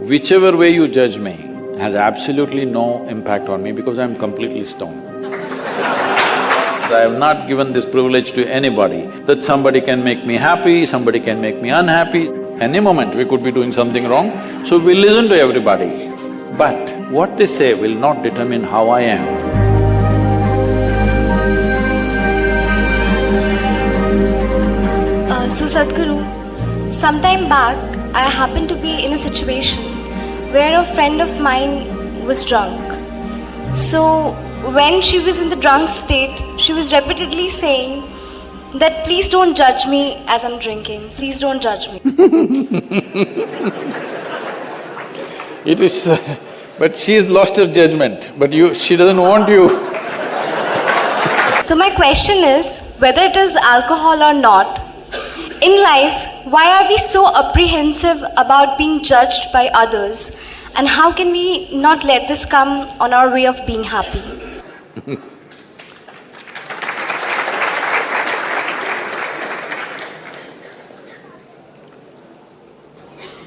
Whichever way you judge me has absolutely no impact on me because I'm completely stoned. I have not given this privilege to anybody that somebody can make me happy, somebody can make me unhappy. Any moment we could be doing something wrong, so we listen to everybody. But what they say will not determine how I am. So Sadhguru, sometime back I happened to be in a situation where a friend of mine was drunk. So when she was in the drunk state, she was repeatedly saying that please don't judge me as I'm drinking, please don't judge me. It is… but she's lost her judgment, but she doesn't want you. So my question is, whether it is alcohol or not, in life, why are we so apprehensive about being judged by others? And how can we not let this come on our way of being happy?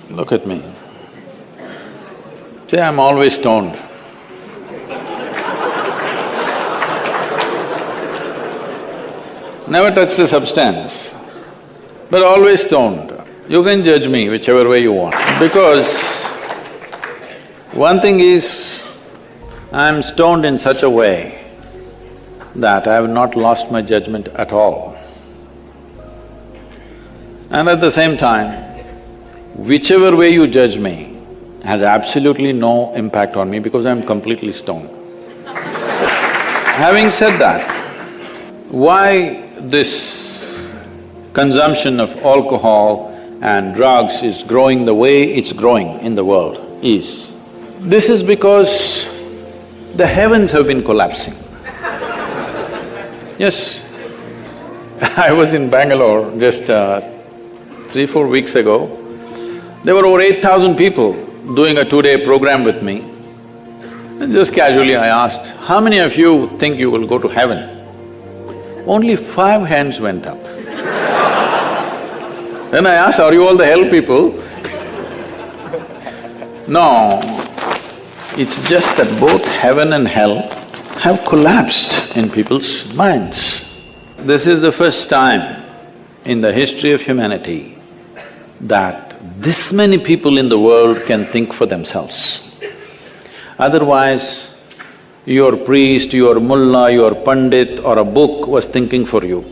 Look at me. See, I'm always stoned. Never touched a substance, but always stoned. You can judge me whichever way you want, because one thing is, I'm stoned in such a way that I have not lost my judgment at all. And at the same time, whichever way you judge me has absolutely no impact on me because I'm completely stoned. Having said that, why this consumption of alcohol and drugs is growing the way it's growing in the world is, this is because the heavens have been collapsing. Yes, I was in Bangalore just 3-4 weeks ago. There were over 8,000 people doing a 2-day program with me. And just casually I asked, how many of you think you will go to heaven? Only 5 hands went up. Then I asked, are you all the hell people? No, it's just that both heaven and hell have collapsed in people's minds. This is the first time in the history of humanity that this many people in the world can think for themselves. Otherwise, your priest, your mullah, your pandit or a book was thinking for you.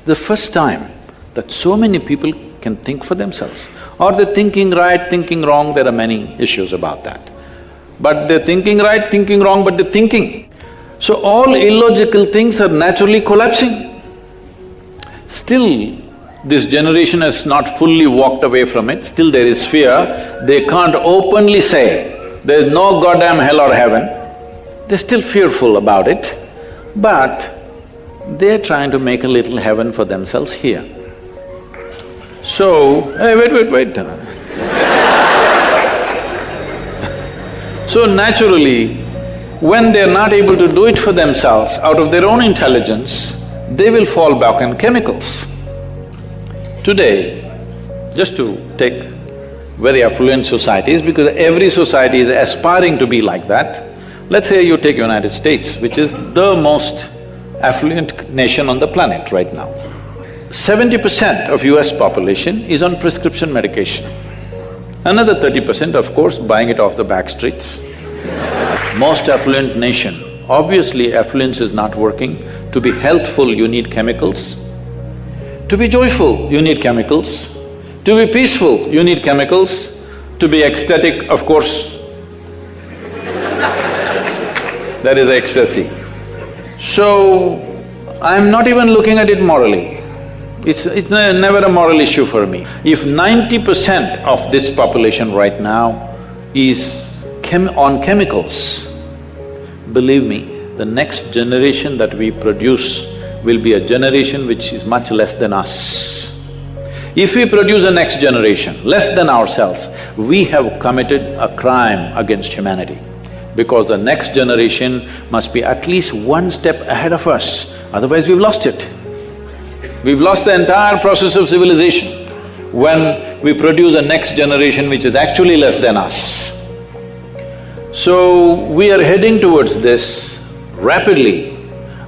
The first time that so many people can think for themselves. Are they thinking right, thinking wrong? There are many issues about that. But they're thinking right, thinking wrong, but they're thinking. So all illogical things are naturally collapsing. Still, this generation has not fully walked away from it, still there is fear. They can't openly say, there's no goddamn hell or heaven. They're still fearful about it, but they're trying to make a little heaven for themselves here. So, hey, wait. So naturally, when they're not able to do it for themselves out of their own intelligence, they will fall back on chemicals. Today, just to take very affluent societies, because every society is aspiring to be like that, let's say you take United States, which is the most affluent nation on the planet right now. 70% of US population is on prescription medication. Another 30%, of course, buying it off the back streets. Most affluent nation, obviously affluence is not working. To be healthful, you need chemicals. To be joyful, you need chemicals. To be peaceful, you need chemicals. To be ecstatic, of course, that is ecstasy. So, I'm not even looking at it morally. It's never a moral issue for me. If 90% of this population right now is on chemicals, believe me, the next generation that we produce will be a generation which is much less than us. If we produce a next generation less than ourselves, we have committed a crime against humanity, because the next generation must be at least one step ahead of us, otherwise we've lost it. We've lost the entire process of civilization. when we produce a next generation which is actually less than us. So, we are heading towards this rapidly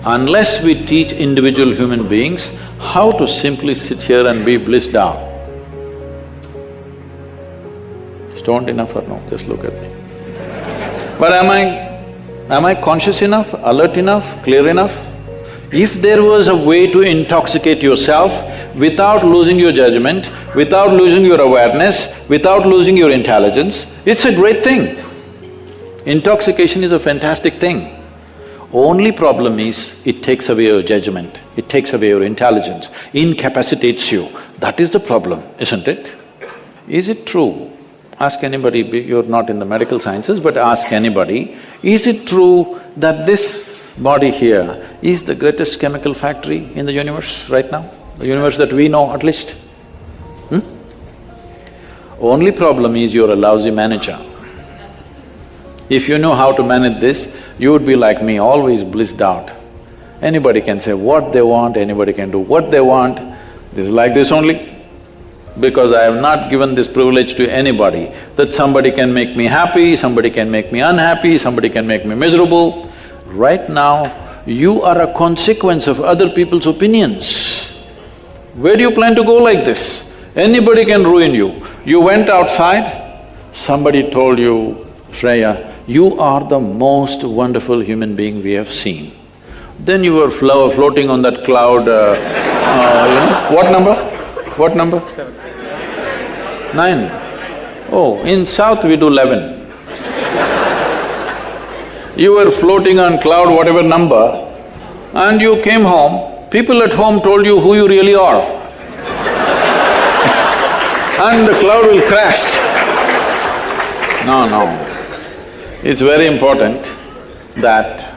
unless we teach individual human beings how to simply sit here and be blissed out. Stoned enough or no? Just look at me. But am I conscious enough, alert enough, clear enough? If there was a way to intoxicate yourself without losing your judgment, without losing your awareness, without losing your intelligence, it's a great thing. Intoxication is a fantastic thing. Only problem is, it takes away your judgment, it takes away your intelligence, incapacitates you. That is the problem, isn't it? Is it true? Ask anybody, you're not in the medical sciences, but ask anybody, is it true that this body here is the greatest chemical factory in the universe right now? The universe that we know at least? Only problem is you're a lousy manager. If you know how to manage this, you would be like me, always blissed out. Anybody can say what they want, anybody can do what they want. This is like this only. Because I have not given this privilege to anybody, that somebody can make me happy, somebody can make me unhappy, somebody can make me miserable. Right now, you are a consequence of other people's opinions. Where do you plan to go like this? Anybody can ruin you. You went outside, somebody told you, Shreya, you are the most wonderful human being we have seen. Then you were floating on that cloud, what number? What number? 9. Oh, in South we do 11. You were floating on cloud whatever number and you came home, people at home told you who you really are. And the cloud will crash. No. It's very important that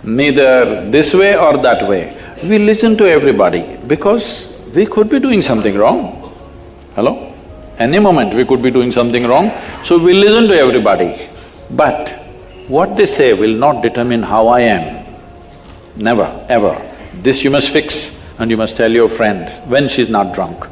neither this way or that way, we listen to everybody because we could be doing something wrong. Hello? Any moment we could be doing something wrong, so we listen to everybody. But what they say will not determine how I am. Never, ever. This you must fix and you must tell your friend when she's not drunk.